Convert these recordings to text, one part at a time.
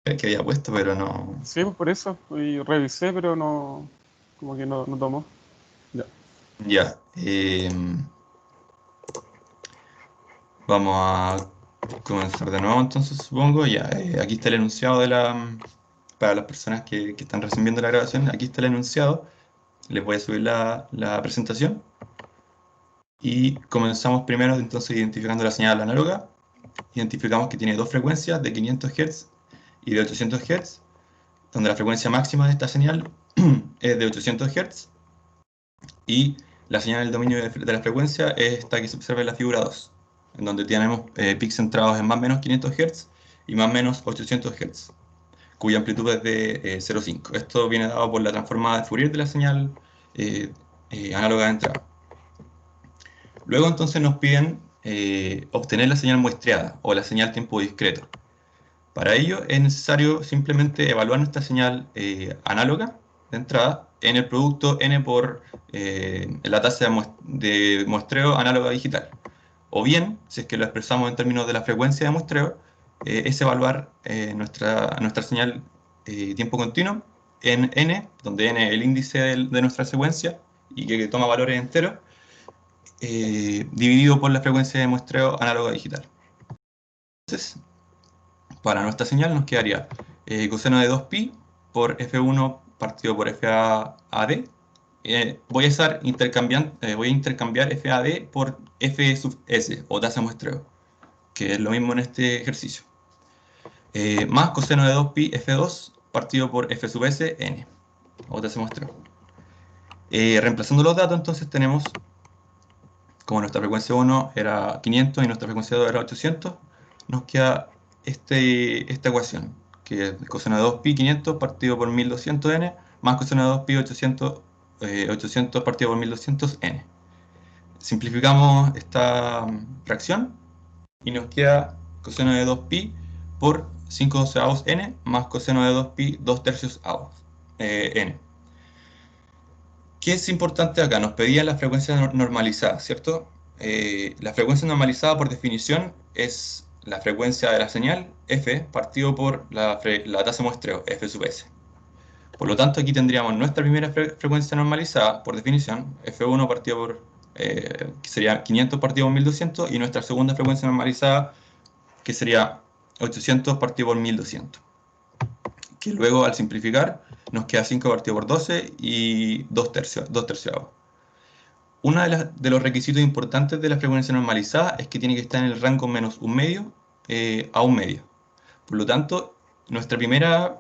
que había puesto, pero no. Sí, pues por eso. Y revisé, pero no. Como que no tomó. Ya. Ya. Vamos a comenzar de nuevo entonces, supongo. Ya, aquí está el enunciado para las personas que están recién viendo la grabación, aquí está el enunciado. Les voy a subir la presentación. Y comenzamos primero entonces identificando la señal análoga. Identificamos que tiene dos frecuencias de 500 Hz y de 800 Hz, donde la frecuencia máxima de esta señal es de 800 Hz y la señal del dominio de la frecuencia es esta que se observa en la figura 2, en donde tenemos pics centrados en más o menos 500 Hz y más o menos 800 Hz, cuya amplitud es de 0,5. Esto viene dado por la transformada de Fourier de la señal eh, análoga de entrada. Luego entonces nos piden obtener la señal muestreada o la señal tiempo discreto. Para ello es necesario simplemente evaluar nuestra señal análoga de entrada en el producto n por la tasa de muestreo análoga digital. O bien, si es que lo expresamos en términos de la frecuencia de muestreo, es evaluar nuestra señal tiempo continuo en n, donde n es el índice de nuestra secuencia y que toma valores enteros, dividido por la frecuencia de muestreo análoga digital. Entonces, para nuestra señal nos quedaría coseno de 2pi por f1 partido por FAD. Voy a intercambiar FAD por F sub S, o tasa de muestreo, que es lo mismo en este ejercicio. Más coseno de 2pi F2 partido por F sub S, N, o tasa de muestreo. Reemplazando los datos, entonces tenemos, como nuestra frecuencia 1 era 500 y nuestra frecuencia 2 era 800, nos queda esta ecuación, que es coseno de 2pi 500 partido por 1200n, más coseno de 2pi 800 partido por 1200n. Simplificamos esta fracción y nos queda coseno de 2pi por 5 doceavos n más coseno de 2pi 2 tercios avos n. ¿Qué es importante acá? Nos pedían la frecuencia normalizada, ¿cierto? La frecuencia normalizada por definición es la frecuencia de la señal f partido por la tasa de muestreo f sub s. Por lo tanto, aquí tendríamos nuestra primera frecuencia normalizada por definición, f1 partido por, que sería 500 partido por 1200, y nuestra segunda frecuencia normalizada, que sería 800 partido por 1200. Que luego, al simplificar, nos queda 5 partido por 12 y 2 terciavos. Uno de los requisitos importantes de la frecuencia normalizada es que tiene que estar en el rango menos un medio a un medio. Por lo tanto, nuestra primera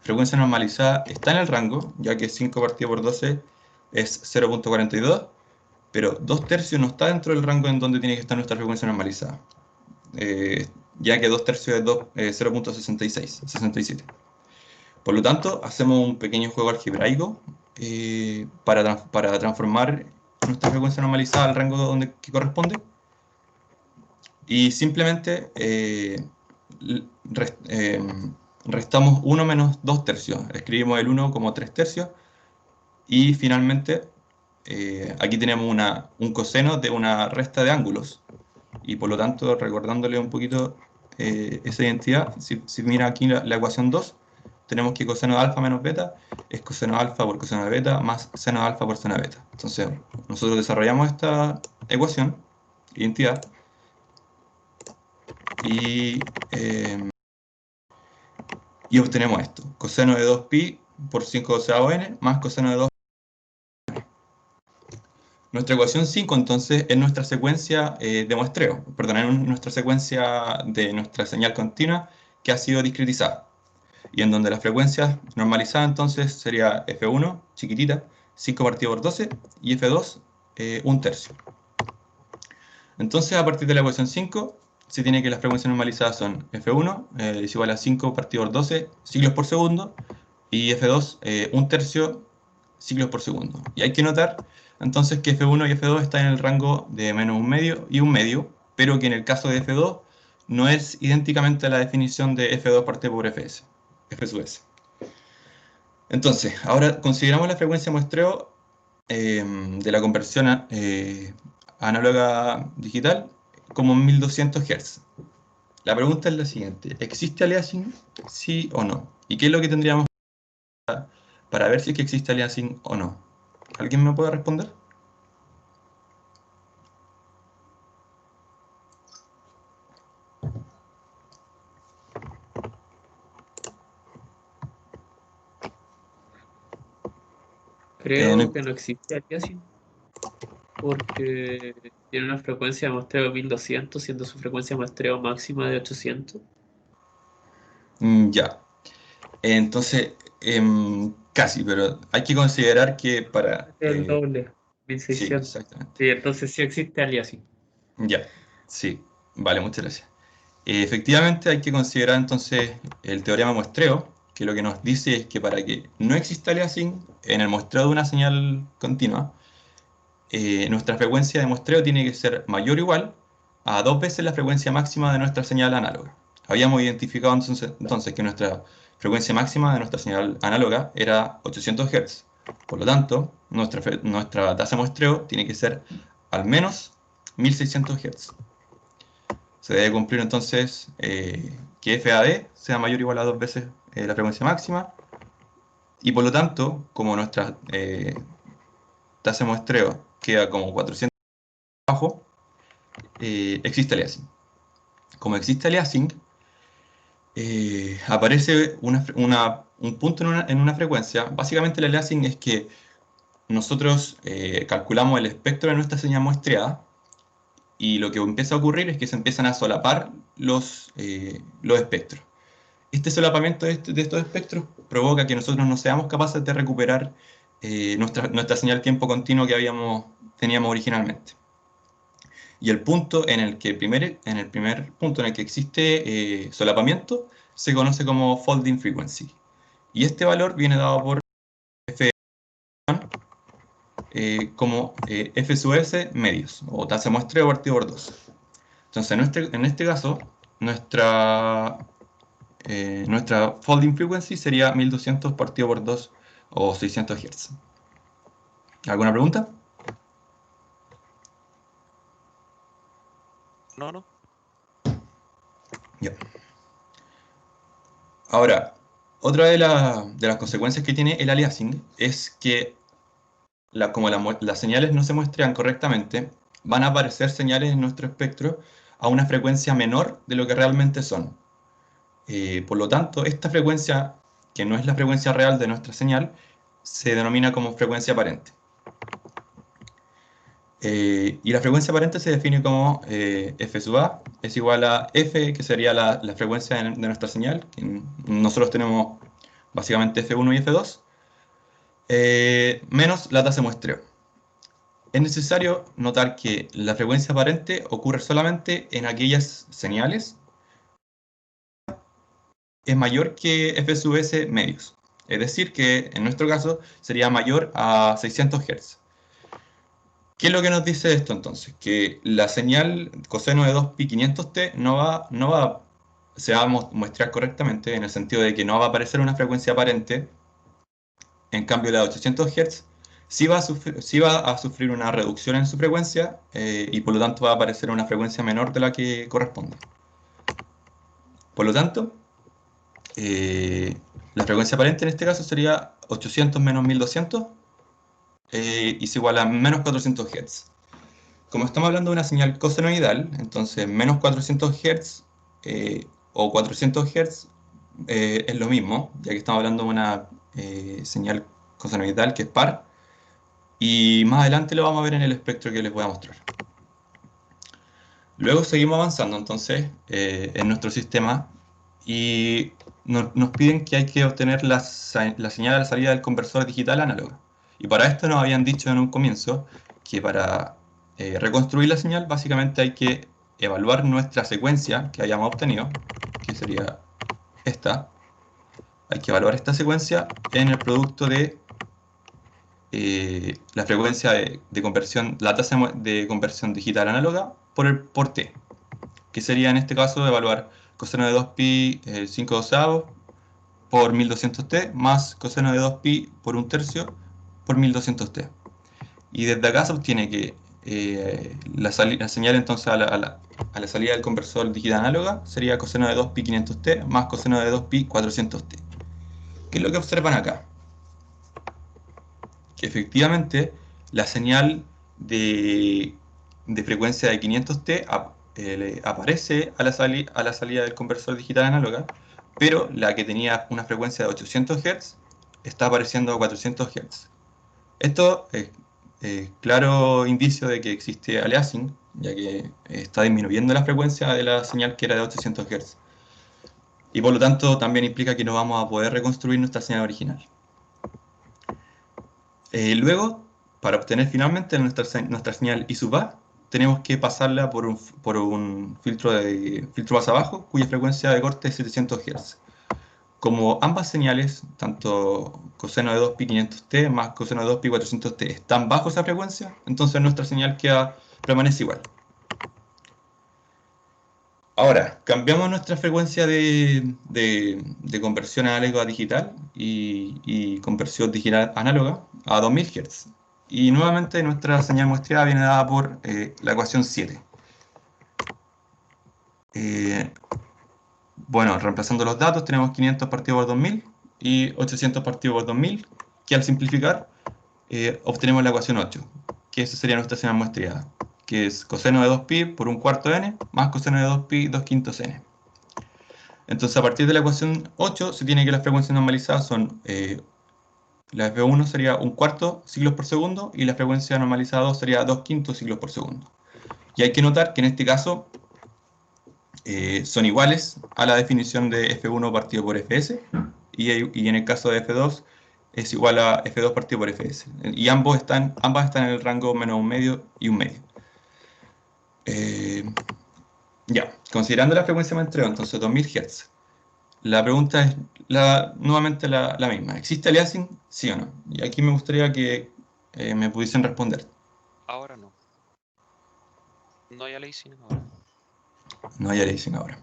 frecuencia normalizada está en el rango, ya que 5 partido por 12 es 0,42, pero 2 tercios no está dentro del rango en donde tiene que estar nuestra frecuencia normalizada, eh, ya que 2 tercios es 0,67. Por lo tanto, hacemos un pequeño juego algebraico para transformar nuestra frecuencia normalizada al rango que corresponde, y simplemente rest- eh, restamos 1 menos 2 tercios. Escribimos el 1 como 3 tercios y finalmente aquí tenemos un coseno de una resta de ángulos, y por lo tanto, recordándole un poquito esa identidad, si mira aquí la ecuación 2, tenemos que coseno de alfa menos beta es coseno de alfa por coseno de beta más seno de alfa por seno de beta. Entonces, nosotros desarrollamos esta ecuación, identidad, y, eh, y obtenemos esto: coseno de 2pi por 5 doceavo n más coseno de 2. Nuestra ecuación 5 entonces es nuestra secuencia de muestreo, perdón, es nuestra secuencia de nuestra señal continua que ha sido discretizada, y en donde la frecuencia normalizada entonces sería f1, chiquitita, 5 partido por 12, y f2, 1 tercio. Entonces, a partir de la ecuación 5, se tiene que las frecuencias normalizadas son f1 es igual a 5 partido por 12 ciclos por segundo, y f2, 1 tercio ciclos por segundo. Y hay que notar entonces que f1 y f2 están en el rango de menos un medio y un medio, pero que en el caso de f2 no es idénticamente a la definición de f2 partido por fs, f sub s. Entonces, ahora consideramos la frecuencia de muestreo de la conversión análoga digital como 1200 Hz. La pregunta es la siguiente. ¿Existe aliasing? ¿Sí o no? ¿Y qué es lo que tendríamos para ver si es que existe aliasing o no? ¿Alguien me puede responder? Creo No- que no existe aliasing porque tiene una frecuencia de muestreo de 1200, siendo su frecuencia de muestreo máxima de 800. ya. Entonces, casi, pero hay que considerar que para... Es el doble, sí, 1600. exactamente. Sí, entonces sí existe aliasing. Ya, sí. Vale, muchas gracias. Efectivamente, hay que considerar entonces el teorema de muestreo, que lo que nos dice es que para que no exista aliasing en el muestreo de una señal continua, nuestra frecuencia de muestreo tiene que ser mayor o igual a 2 veces la frecuencia máxima de nuestra señal análoga. Habíamos identificado entonces que nuestra frecuencia máxima de nuestra señal análoga era 800 Hz. Por lo tanto, nuestra tasa de muestreo tiene que ser al menos 1600 Hz. Se debe cumplir entonces que FAD sea mayor o igual a 2 veces la frecuencia máxima, y por lo tanto, como nuestra tasa de muestreo queda como 400 abajo, existe aliasing. Como existe aliasing, aparece un punto en una frecuencia. Básicamente el aliasing es que nosotros calculamos el espectro de nuestra señal muestreada, y lo que empieza a ocurrir es que se empiezan a solapar los espectros. Este solapamiento de estos espectros provoca que nosotros no seamos capaces de recuperar nuestra señal tiempo continuo que teníamos originalmente. Y el punto en el primer punto en el que existe solapamiento se conoce como folding frequency. Y este valor viene dado por F como F sub S medios, o tasa de muestreo partido por 2. Entonces, en este caso, nuestra folding frequency sería 1200 partido por 2 o 600 Hz. ¿Alguna pregunta? No, no. Ya. Ahora, otra de las consecuencias que tiene el aliasing es que como las señales no se muestran correctamente, van a aparecer señales en nuestro espectro a una frecuencia menor de lo que realmente son. Por lo tanto, esta frecuencia, que no es la frecuencia real de nuestra señal, se denomina como frecuencia aparente. Y la frecuencia aparente se define como f sub a es igual a f, que sería la frecuencia de nuestra señal. Nosotros tenemos básicamente f1 y f2, menos la tasa de muestreo. Es necesario notar que la frecuencia aparente ocurre solamente en aquellas señales es mayor que f sub s medios. Es decir, que en nuestro caso sería mayor a 600 Hz. ¿Qué es lo que nos dice esto entonces? Que la señal coseno de 2pi 500t se va a muestrar correctamente, en el sentido de que no va a aparecer una frecuencia aparente. En cambio, la de 800 Hz sí va a sufrir una reducción en su frecuencia, y por lo tanto va a aparecer una frecuencia menor de la que corresponde. Por lo tanto, eh, la frecuencia aparente en este caso sería 800 menos 1200, y es igual a menos 400 Hz. Como estamos hablando de una señal cosenoidal, entonces menos 400 Hz o 400 Hz es lo mismo, ya que estamos hablando de una señal cosenoidal que es par, y más adelante lo vamos a ver en el espectro que les voy a mostrar. Luego seguimos avanzando entonces en nuestro sistema, y nos piden que hay que obtener la señal a la salida del conversor digital análogo. Y para esto nos habían dicho en un comienzo que para reconstruir la señal básicamente hay que evaluar nuestra secuencia que hayamos obtenido, que sería esta. Hay que evaluar esta secuencia en el producto de la frecuencia de conversión, la tasa de conversión digital análoga por t, que sería en este caso evaluar coseno de 2pi 5 doceavos por 1200t más coseno de 2pi por un tercio por 1200t. Y desde acá se obtiene que la señal entonces a la salida del conversor digital análoga sería coseno de 2pi 500t más coseno de 2pi 400t. ¿Qué es lo que observan acá? Que efectivamente la señal de frecuencia de 500t aparece a la salida del conversor digital análoga, pero la que tenía una frecuencia de 800 Hz está apareciendo a 400 Hz. Esto es claro indicio de que existe aliasing, ya que está disminuyendo la frecuencia de la señal que era de 800 Hz. Y por lo tanto también implica que no vamos a poder reconstruir nuestra señal original. Luego, para obtener finalmente nuestra señal I sub A, tenemos que pasarla por un filtro más abajo, cuya frecuencia de corte es 700 Hz. Como ambas señales, tanto coseno de 2pi 500t más coseno de 2pi 400t, están bajo esa frecuencia, entonces nuestra señal permanece igual. Ahora, cambiamos nuestra frecuencia de conversión análoga a digital y conversión digital análoga a 2000 Hz. Y nuevamente nuestra señal muestreada viene dada por la ecuación 7. Bueno, reemplazando los datos, tenemos 500 partido por 2000 y 800 partido por 2000, que al simplificar obtenemos la ecuación 8, que esa sería nuestra señal muestreada, que es coseno de 2pi por un cuarto n más coseno de 2pi 2 quintos n. Entonces, a partir de la ecuación 8, se tiene que las frecuencias normalizadas son, la F1 sería un cuarto ciclos por segundo y la frecuencia normalizada 2 sería 2 quintos ciclos por segundo. Y hay que notar que en este caso son iguales a la definición de F1 partido por Fs, y en el caso de F2 es igual a F2 partido por Fs. Y ambas están en el rango menos un medio y un medio. Ya, considerando la frecuencia de muestreo, entonces 2000 Hz. La pregunta es nuevamente la misma. ¿Existe aliasing? ¿Sí o no? Y aquí me gustaría que me pudiesen responder. Ahora no. No hay aliasing ahora. No hay aliasing ahora.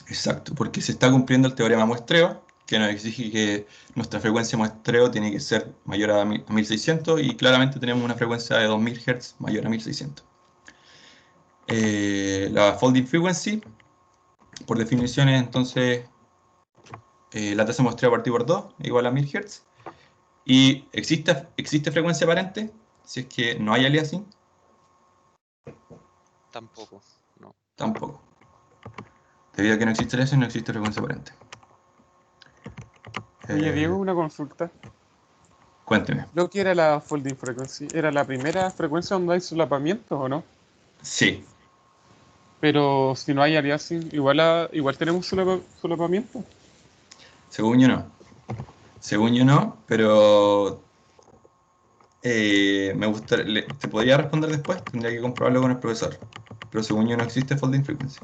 Exacto, porque se está cumpliendo el teorema muestreo, que nos exige que nuestra frecuencia de muestreo tiene que ser mayor a 1600 y claramente tenemos una frecuencia de 2000 Hz mayor a 1600. La folding frequency, por definición, es entonces la tasa de muestreo partido por 2 igual a 1000 Hz. ¿Y existe frecuencia aparente si es que no hay aliasing? Tampoco, no. Tampoco. Debido a que no existe aliasing, no existe frecuencia aparente. Oye, Diego, una consulta. Cuénteme. Lo que era la folding frequency, ¿era la primera frecuencia donde hay solapamiento o no? Sí, Pero si no hay aliasing, igual tenemos solapamiento. según yo no. Según yo no, pero te podría responder después, tendría que comprobarlo con el profesor. Pero según yo no existe folding frequency.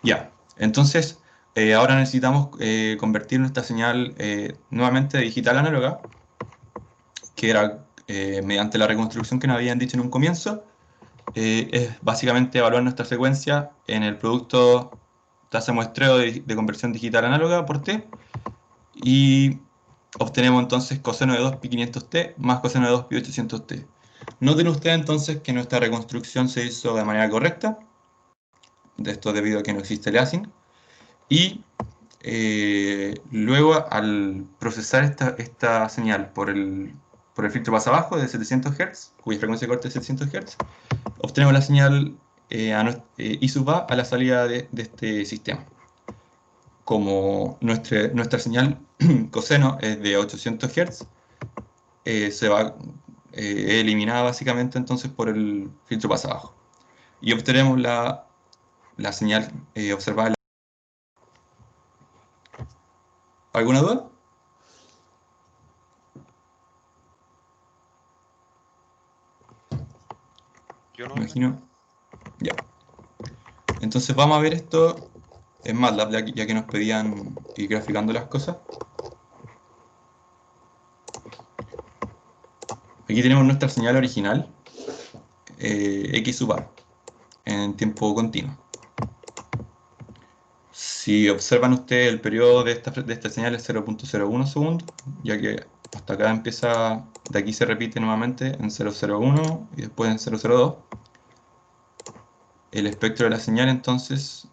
Ya, entonces ahora necesitamos convertir nuestra señal nuevamente de digital a análoga, que era mediante la reconstrucción que nos habían dicho en un comienzo. Es básicamente evaluar nuestra frecuencia en el producto tasa de muestreo de conversión digital análoga por t, y obtenemos entonces coseno de 2pi 500t más coseno de 2pi 800t. Noten ustedes entonces que nuestra reconstrucción se hizo de manera correcta, de esto debido a que no existe aliasing, y luego al procesar esta señal por el filtro más abajo de 700 Hz, cuya frecuencia de corte es 700 Hz, obtenemos la señal I sub A a la salida de este sistema. Como nuestra señal coseno es de 800 Hz, se va eliminada básicamente entonces por el filtro más abajo. Y obtenemos la señal observada. ¿Alguna duda? Yo no. Me imagino. Ya. Entonces vamos a ver esto en MATLAB, ya que nos pedían ir graficando las cosas. Aquí tenemos nuestra señal original, X sub A, en tiempo continuo. Si observan ustedes, el periodo de esta señal es 0.01 segundos, ya que hasta acá empieza, de aquí se repite nuevamente en 001 y después en 002. El espectro de la señal entonces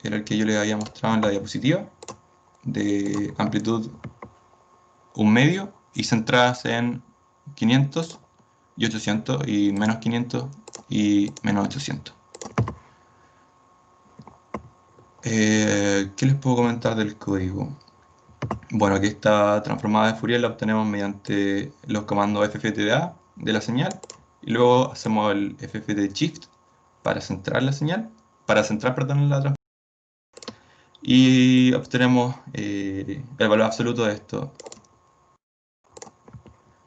era el que yo les había mostrado en la diapositiva, de amplitud 1 medio y centradas en 500 y 800 y menos 500 y menos 800. ¿Qué les puedo comentar del código? Bueno, aquí esta transformada de Fourier la obtenemos mediante los comandos ffta de la señal y luego hacemos el fft shift para centrar la señal, perdón, la transformación, y obtenemos el valor absoluto de esto.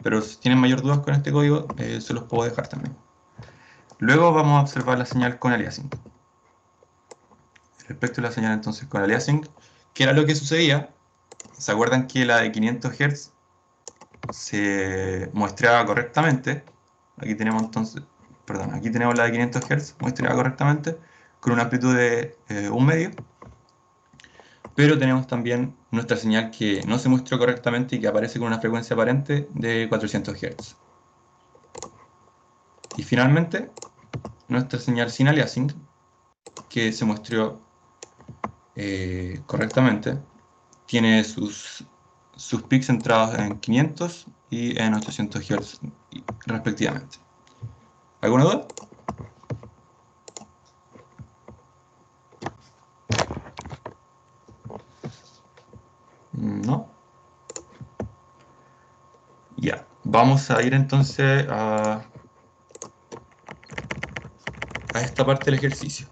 Pero si tienen mayor dudas con este código, se los puedo dejar también. Luego vamos a observar la señal con aliasing. Respecto a la señal entonces con aliasing, ¿qué era lo que sucedía? ¿Se acuerdan que la de 500 Hz se muestreaba correctamente? Aquí tenemos entonces, perdón, aquí tenemos la de 500 Hz muestreada correctamente con una amplitud de 1 medio. Pero tenemos también nuestra señal que no se muestra correctamente y que aparece con una frecuencia aparente de 400 Hz. Y finalmente, nuestra señal sin aliasing, que se muestreó correctamente, tiene sus peaks centrados en 500 y en 800 Hz respectivamente. ¿Alguna duda? ¿No? Ya, vamos a ir entonces a esta parte del ejercicio.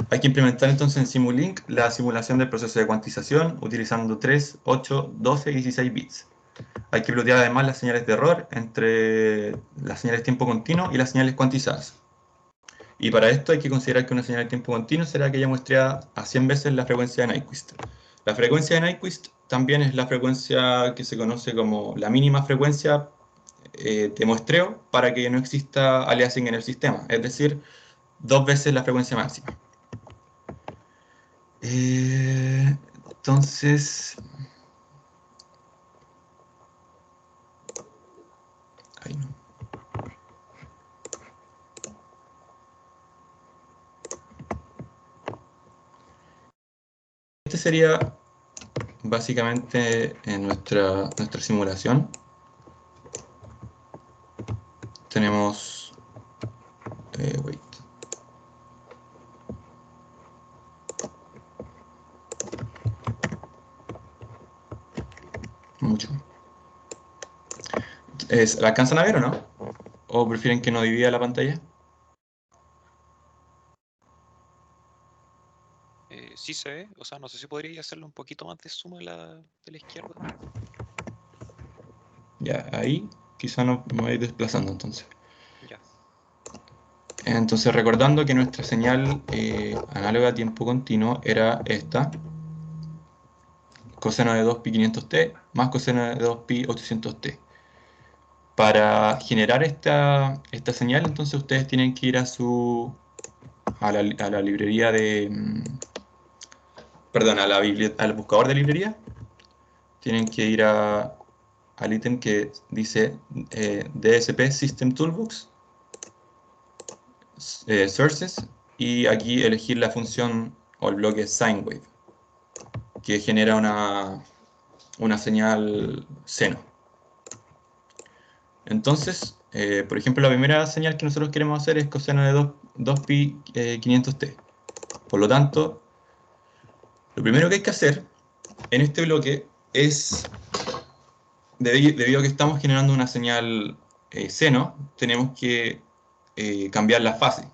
Hay que implementar entonces en Simulink la simulación del proceso de cuantización utilizando 3, 8, 12 y 16 bits. Hay que plotear además las señales de error entre las señales de tiempo continuo y las señales cuantizadas. Y para esto hay que considerar que una señal de tiempo continuo será aquella muestreada a 100 veces la frecuencia de Nyquist. La frecuencia de Nyquist también es la frecuencia que se conoce como la mínima frecuencia de muestreo para que no exista aliasing en el sistema, es decir, 2 veces la frecuencia máxima. Entonces... Ahí no. Este sería básicamente en nuestra simulación. Tenemos... wait. Mucho. ¿La alcanzan a ver o no? ¿O prefieren que no divida la pantalla? Sí se ve, o sea, no sé si podría hacerlo un poquito más de zoom de la izquierda. Ya, ahí quizá no me voy desplazando entonces. Ya. Entonces recordando que nuestra señal análoga a tiempo continuo era esta, coseno de 2pi 500t más coseno de 2pi 800t. Para generar esta señal, entonces ustedes tienen que ir a la librería de... perdón, al buscador de librería. Tienen que ir al ítem que dice DSP System Toolbox, Sources, y aquí elegir la función o el bloque Sine Wave, que genera una señal seno. Entonces, por ejemplo, la primera señal que nosotros queremos hacer es coseno de 2pi 500t. Por lo tanto, lo primero que hay que hacer en este bloque es, debido a que estamos generando una señal seno, tenemos que cambiar la fase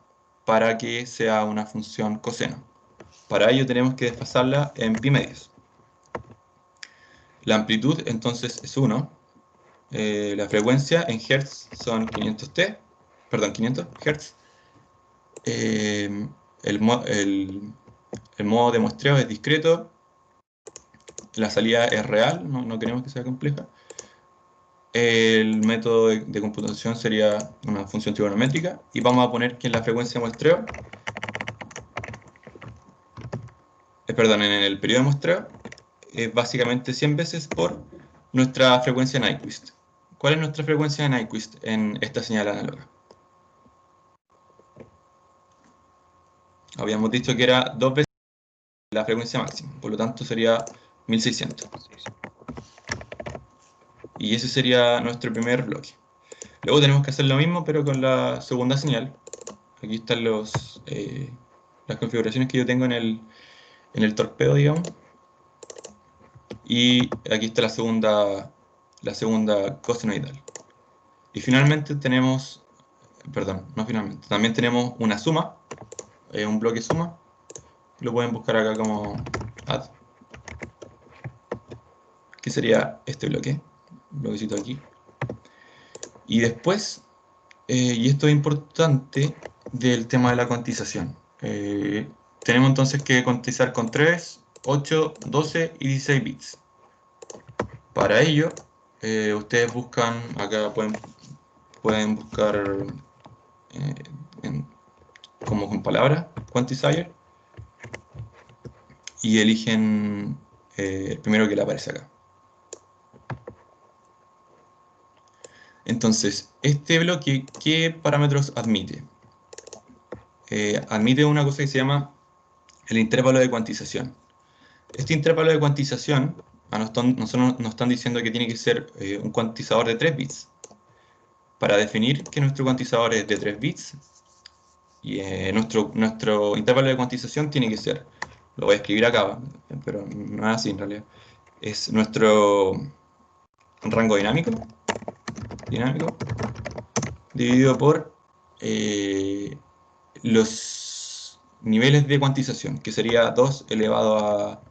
para que sea una función coseno. Para ello tenemos que desfasarla en pi medios. La amplitud entonces es 1. La frecuencia en Hz son 500 Hz. El modo de muestreo es discreto. La salida es real, no queremos que sea compleja. El método de computación sería una función trigonométrica. Y vamos a poner que en la frecuencia de muestreo perdón, en el periodo de muestreo, es básicamente 100 veces por nuestra frecuencia Nyquist. ¿Cuál es nuestra frecuencia de Nyquist en esta señal análoga? Habíamos dicho que era 2 veces la frecuencia máxima, por lo tanto sería 1600. Y ese sería nuestro primer bloque. Luego tenemos que hacer lo mismo, pero con la segunda señal. Aquí están las configuraciones que yo tengo en el torpedo, digamos. Y aquí está la segunda cosenoidal. Y finalmente tenemos, perdón, no finalmente, también tenemos una suma, un bloque suma. Lo pueden buscar acá como add, que sería este bloque, bloquecito aquí. Y después, y esto es importante, del tema de la cuantización. Tenemos entonces que cuantizar con 3, 8, 12 y 16 bits. Para ello, ustedes buscan, acá pueden buscar como con palabras, quantizier, y eligen el primero que le aparece acá. Entonces, este bloque, ¿qué parámetros admite? Admite una cosa que se llama el intervalo de cuantización. Este intervalo de cuantización, a nosotros nos están diciendo que tiene que ser un cuantizador de 3 bits. Para definir que nuestro cuantizador es de 3 bits, y nuestro intervalo de cuantización tiene que ser, lo voy a escribir acá, pero no es así en realidad, es nuestro rango dinámico dividido por los niveles de cuantización, que sería 2 elevado a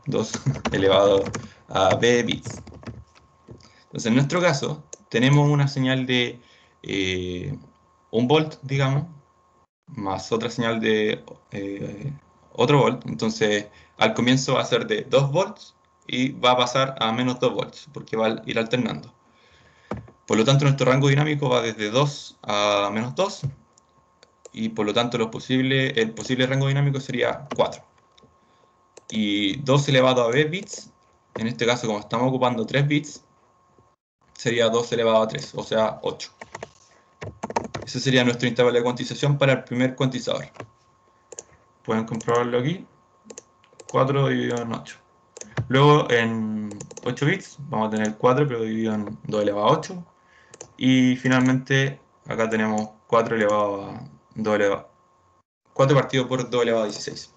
2 elevado a b bits. Entonces, en nuestro caso, tenemos una señal de 1 volt, digamos, más otra señal de otro volt. Entonces, al comienzo va a ser de 2 volts y va a pasar a menos 2 volts, porque va a ir alternando. Por lo tanto, nuestro rango dinámico va desde 2 a menos 2, y por lo tanto el posible rango dinámico sería 4. Y 2 elevado a b bits, en este caso como estamos ocupando 3 bits, sería 2 elevado a 3, o sea 8. Ese sería nuestro intervalo de cuantización para el primer cuantizador. Pueden comprobarlo aquí, 4 dividido en 8. Luego en 8 bits vamos a tener 4, pero dividido en 2 elevado a 8. Y finalmente acá tenemos 4 elevado a 2 elevado 4 partido por 2 elevado a 16.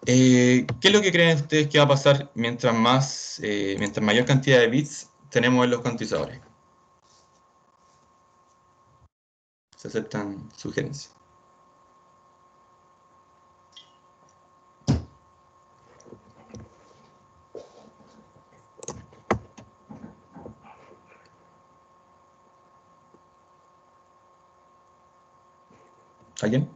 ¿Qué es lo que creen ustedes que va a pasar mientras mayor cantidad de bits tenemos en los cuantizadores? Se aceptan sugerencias. ¿Alguien?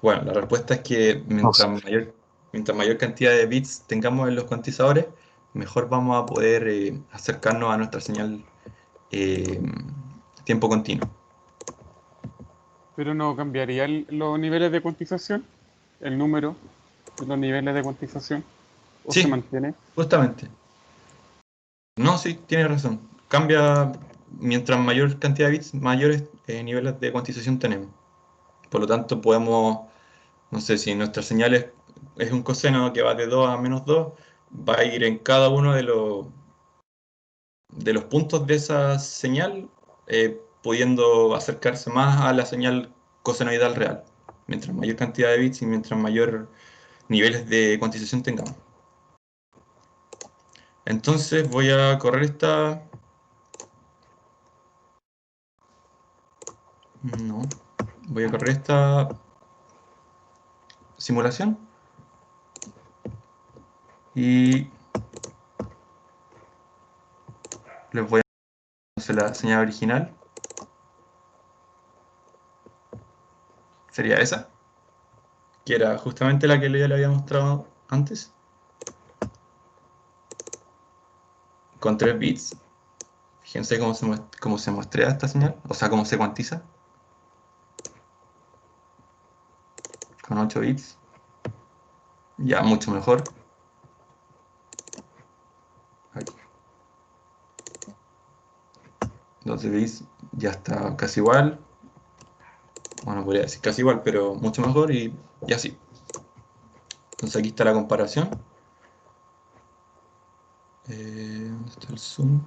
Bueno, la respuesta es que No sé. mientras mayor cantidad de bits tengamos en los cuantizadores, mejor vamos a poder acercarnos a nuestra señal eh, tiempo continuo. Pero no cambiaría los niveles de cuantización, el número de los niveles de cuantización, o se Sí, mantiene. justamente. No, sí, tienes razón. Cambia mientras mayor cantidad de bits, mayores niveles de cuantización tenemos. Por lo tanto, podemos, no sé, si nuestra señal es un coseno que va de 2 a menos 2, va a ir en cada uno de los puntos de esa señal, pudiendo acercarse más a la señal cosenoidal real. Mientras mayor cantidad de bits y mientras mayor niveles de cuantización tengamos. Entonces voy a correr esta... No. Voy a correr esta simulación. Y les voy a hacer la señal original. Sería esa, que era justamente la que ya le había mostrado antes. Con 3 bits. Fíjense cómo se muestra esta señal, o sea, cómo se cuantiza. Con 8 bits. Ya, mucho mejor. Aquí. 12 bits ya está casi igual. Bueno, podría decir casi igual, pero mucho mejor y así. Entonces aquí está la comparación. ¿Dónde está el zoom?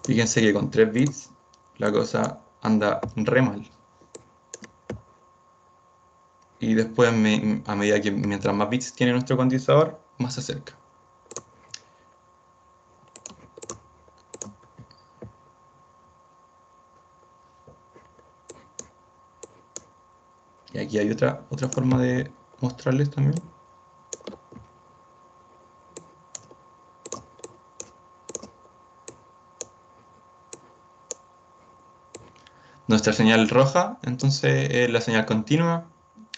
Fíjense que con 3 bits la cosa anda re mal. Y después, a medida que mientras más bits tiene nuestro cuantizador, más se acerca. Y aquí hay otra forma de mostrarles también. Nuestra señal roja, entonces, es la señal continua.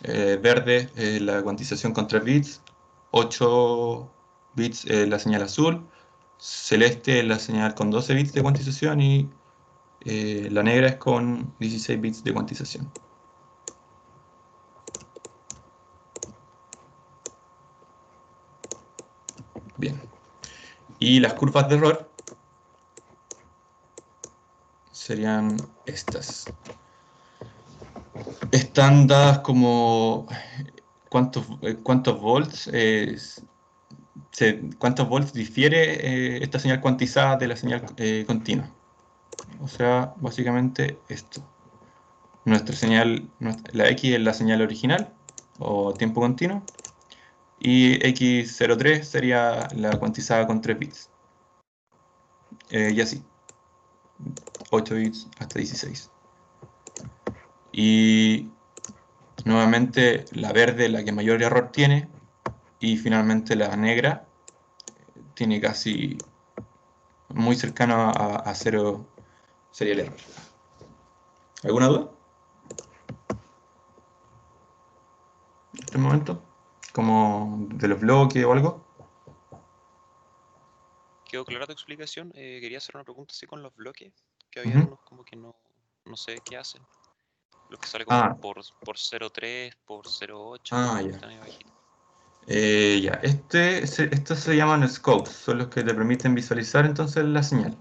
Verde, la cuantización con 3 bits. 8 bits, la señal azul. Celeste, la señal con 12 bits de cuantización. Y la negra es con 16 bits de cuantización. Bien. Y las curvas de error serían estas. Están dadas como cuántos volts, cuántos volts difiere esta señal cuantizada de la señal continua. O sea, básicamente esto. Nuestra señal, la X es la señal original o tiempo continuo. Y X03 sería la cuantizada con 3 bits. Y así. 8 bits hasta 16. Y nuevamente la verde la que mayor error tiene. Y finalmente la negra tiene casi muy cercano a cero sería el error. ¿Alguna duda? En este momento, como de los bloques o algo. Quedó clara tu explicación. Quería hacer una pregunta así con los bloques, que había unos como que no sé qué hacen. Los que sale como Ah, por 0.3, por 0.8, ah, que ya. están ahí abajito. Ya, estos se llaman scopes, son los que te permiten visualizar entonces la señal.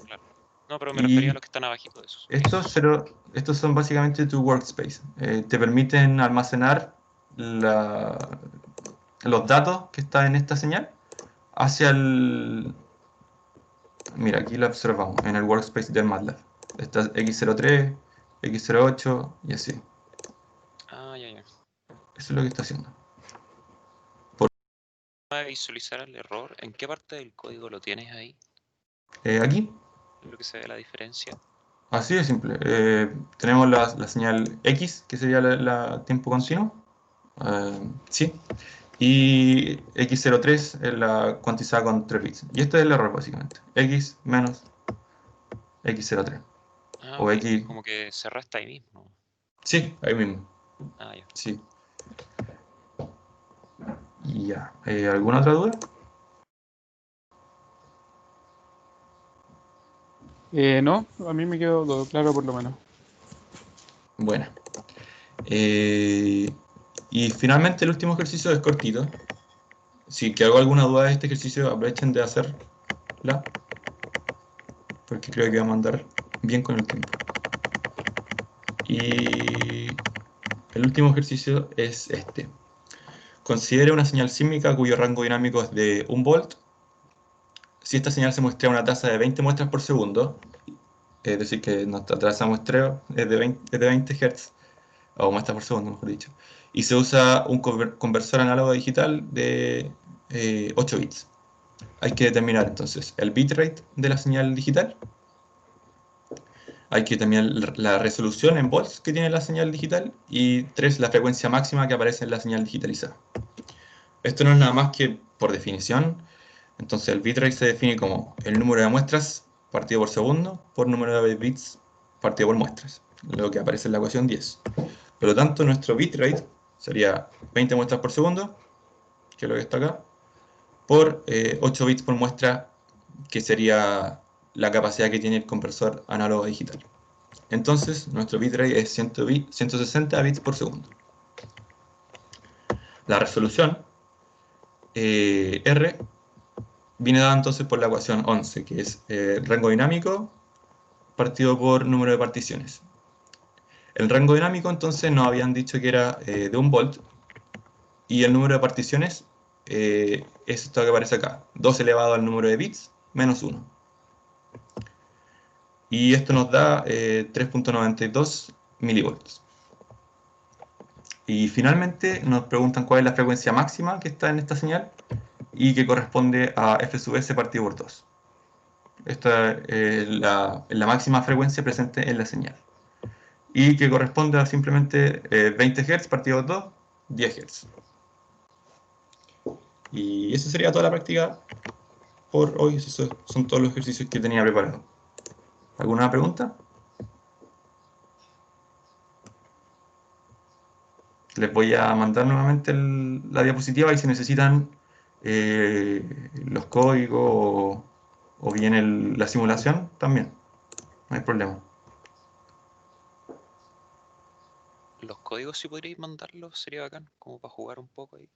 Claro. No, pero me refería a Y los que están abajito de esos. estos son básicamente tu workspace. Te permiten almacenar los datos que están en esta señal hacia el... Mira, aquí lo observamos en el workspace del MATLAB. Está X03, X08 y así. Ah, ya. Eso es lo que está haciendo. Para visualizar el error, ¿en qué parte del código lo tienes ahí? Aquí, ¿Es lo que se ve la diferencia? así de simple. Tenemos la señal X, que sería la tiempo Sí. continuo. Sí. Y X03 es la cuantizada con 3 bits. Y este es el error, básicamente. X menos X03. Ah, O ok. X... Como que se resta ahí mismo. Sí, ahí mismo. Ah, ya. Sí. Y ya. ¿Alguna otra duda? No, a mí me quedó todo claro por lo menos. Buena. Y finalmente el último ejercicio es cortito. Si que hago alguna duda de este ejercicio, aprovechen de hacerla, porque creo que va a andar bien con el tiempo. Y el último ejercicio es este. Considere una señal sísmica cuyo rango dinámico es de 1 volt. Si esta señal se muestra a una tasa de 20 muestras por segundo, es decir, que nuestra tasa de muestreo es de 20 Hz, o muestras por segundo, mejor dicho, y se usa un conversor análogo digital de 8 bits. Hay que determinar entonces el bitrate de la señal digital, hay que determinar la resolución en volts que tiene la señal digital, y 3, la frecuencia máxima que aparece en la señal digitalizada. Esto no es nada más que, por definición, entonces el bitrate se define como el número de muestras partido por segundo por número de bits partido por muestras, lo que aparece en la ecuación 10. Por lo tanto, nuestro bitrate sería 20 muestras por segundo, que es lo que está acá, por 8 bits por muestra, que sería la capacidad que tiene el conversor análogo a digital. Entonces, nuestro bitrate es 160 bits por segundo. La resolución R viene dada entonces por la ecuación 11, que es rango dinámico partido por número de particiones. El rango dinámico entonces nos habían dicho que era de 1 volt, y el número de particiones es esto que aparece acá, 2 elevado al número de bits menos 1. Y esto nos da 3.92 milivolts. Y finalmente nos preguntan cuál es la frecuencia máxima que está en esta señal y que corresponde a f sub s partido por 2. Esta es la máxima frecuencia presente en la señal. Y que corresponde a simplemente 20 Hz partido por 2, 10 Hz. Y eso sería toda la práctica por hoy. Esos son todos los ejercicios que tenía preparados. ¿Alguna pregunta? Les voy a mandar nuevamente la diapositiva y si necesitan los códigos o bien la simulación, también. No hay problema. Los códigos, si podríais mandarlos, sería bacán, como para jugar un poco ahí.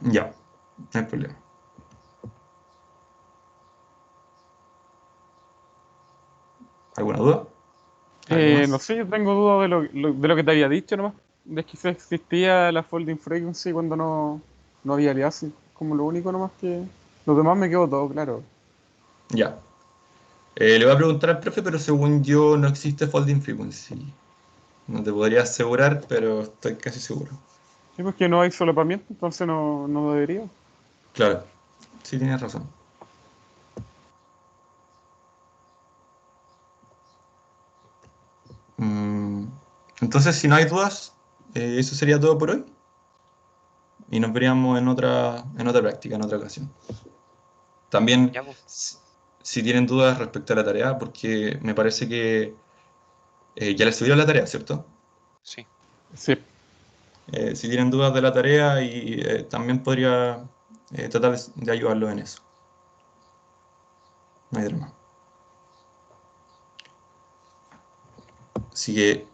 Ya, no hay problema. ¿Alguna duda? ¿Algo más? No sé, yo tengo dudas de lo que te había dicho nomás. De que existía la folding frequency cuando no había aliasing. Como lo único nomás que... Los demás me quedó todo claro. Ya. Le voy a preguntar al profe, pero según yo no existe folding frequency. No te podría asegurar, pero estoy casi seguro. Sí, pues que no hay solapamiento, entonces no debería. Claro, sí tienes razón. Mm, entonces, si no hay dudas, eso sería todo por hoy. Y nos veríamos en otra práctica, en otra ocasión. También, Ya, pues, si tienen dudas respecto a la tarea, porque me parece que ya les subieron la tarea, ¿cierto? sí. Sí. Si tienen dudas de la tarea, y también podría tratar de ayudarlos en eso. No hay drama. Así que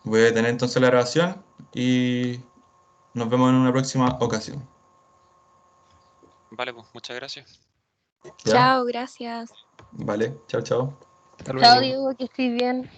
voy a detener entonces la grabación y nos vemos en una próxima ocasión. Vale, pues, muchas gracias. ¿Ya? Chao, gracias. Vale, chao, chao. Hasta Chao, luego. Diego, que estés bien.